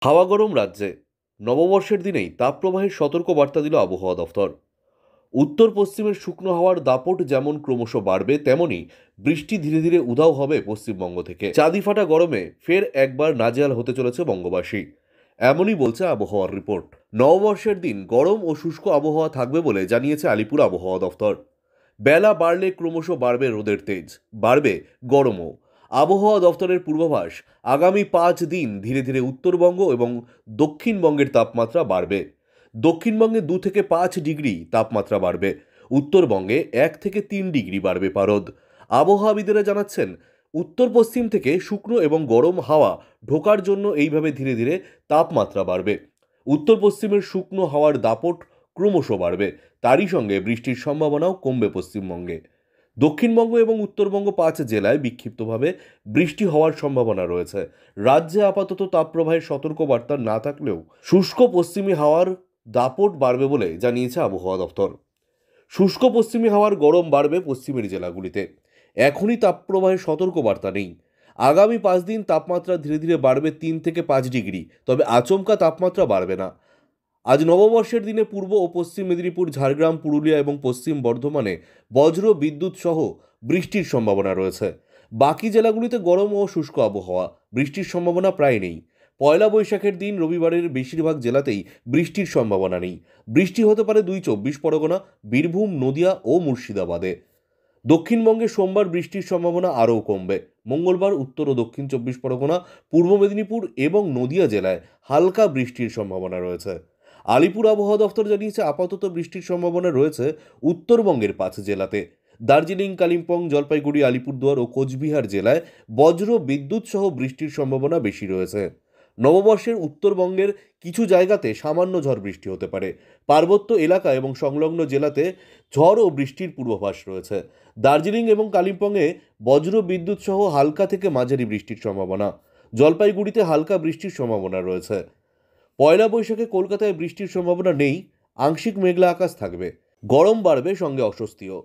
হাওয়া গরম রাজ্যে নববর্ষের দিনেই তাপপ্রবাহের সতর্ক বার্তা দিল আবহাওয়া দফতর। উত্তর পশ্চিমের শুকনো হাওয়ার দাপট যেমন ক্রমশ বাড়বে, তেমনি বৃষ্টি ধীরে ধীরে উধাও হবে পশ্চিমবঙ্গ থেকে। চাঁদি ফাটা গরমে ফের একবার নাজেহাল হতে চলেছে বঙ্গবাসী, এমনই বলছে আবহাওয়ার রিপোর্ট। নববর্ষের দিন গরম ও শুষ্ক আবহাওয়া থাকবে বলে জানিয়েছে আলিপুর আবহাওয়া দফতর। বেলা বাড়লে ক্রমশ বাড়বে রোদের তেজ, বাড়বে গরমও। আবহাওয়া দফতরের পূর্বাভাস, আগামী 5 দিন ধীরে ধীরে উত্তরবঙ্গ এবং দক্ষিণবঙ্গের তাপমাত্রা বাড়বে। দক্ষিণবঙ্গে 2 থেকে 5 ডিগ্রি তাপমাত্রা বাড়বে, উত্তরবঙ্গে 1 থেকে 3 ডিগ্রি বাড়বে পারদ। আবহাওয়াবিদেরা জানাচ্ছেন, উত্তর পশ্চিম থেকে শুকনো এবং গরম হাওয়া ঢোকার জন্য এইভাবে ধীরে ধীরে তাপমাত্রা বাড়বে। উত্তর পশ্চিমের শুকনো হাওয়ার দাপট ক্রমশ বাড়বে, তারই সঙ্গে বৃষ্টির সম্ভাবনাও কমবে পশ্চিমবঙ্গে। দক্ষিণবঙ্গ এবং উত্তরবঙ্গ 5 জেলায় বিক্ষিপ্তভাবে বৃষ্টি হওয়ার সম্ভাবনা রয়েছে। রাজ্যে আপাতত তাপপ্রবাহের সতর্কবার্তা না থাকলেও শুষ্ক পশ্চিমী হাওয়ার দাপট বাড়বে বলে জানিয়েছে আবহাওয়া দফতর। শুষ্ক পশ্চিমী হাওয়ার গরম বাড়বে পশ্চিমের জেলাগুলিতে। এখনই তাপপ্রবাহের সতর্কবার্তা নেই। আগামী 5 দিন তাপমাত্রা ধীরে ধীরে বাড়বে 3 থেকে 5 ডিগ্রি, তবে আচমকা তাপমাত্রা বাড়বে না। আজ নববর্ষের দিনে পূর্ব ও পশ্চিম মেদিনীপুর, ঝাড়গ্রাম, পুরুলিয়া এবং পশ্চিম বর্ধমানে বজ্র বিদ্যুৎ সহ বৃষ্টির সম্ভাবনা রয়েছে। বাকি জেলাগুলিতে গরম ও শুষ্ক আবহাওয়া, বৃষ্টির সম্ভাবনা প্রায় নেই। পয়লা বৈশাখের দিন রবিবারের বেশিরভাগ জেলাতেই বৃষ্টির সম্ভাবনা নেই। বৃষ্টি হতে পারে 2 চব্বিশ পরগনা, বীরভূম, নদিয়া ও মুর্শিদাবাদে। দক্ষিণবঙ্গে সোমবার বৃষ্টির সম্ভাবনা আরও কমবে। মঙ্গলবার উত্তর ও দক্ষিণ 24 পরগনা, পূর্ব মেদিনীপুর এবং নদিয়া জেলায় হালকা বৃষ্টির সম্ভাবনা রয়েছে। আলিপুর আবহাওয়া দফতর জানিয়েছে, আপাতত বৃষ্টির সম্ভাবনা রয়েছে উত্তরবঙ্গের 5 জেলাতে। দার্জিলিং, কালিম্পং, জলপাইগুড়ি, আলিপুরদুয়ার ও কোচবিহার জেলায় বজ্র বিদ্যুৎ সহ বৃষ্টির সম্ভাবনা বেশি রয়েছে। নববর্ষের উত্তরবঙ্গের কিছু জায়গাতে সামান্য ঝড় বৃষ্টি হতে পারে। পার্বত্য এলাকা এবং সংলগ্ন জেলাতে ঝড় ও বৃষ্টির পূর্বাভাস রয়েছে। দার্জিলিং এবং কালিম্পংয়ে বজ্র বিদ্যুৎ সহ হালকা থেকে মাঝারি বৃষ্টির সম্ভাবনা। জলপাইগুড়িতে হালকা বৃষ্টির সম্ভাবনা রয়েছে। পয়লা বৈশাখে কলকাতায় বৃষ্টির সম্ভাবনা নেই, আংশিক মেঘলা আকাশ থাকবে। গরম বাড়বে, সঙ্গে অস্বস্তিও।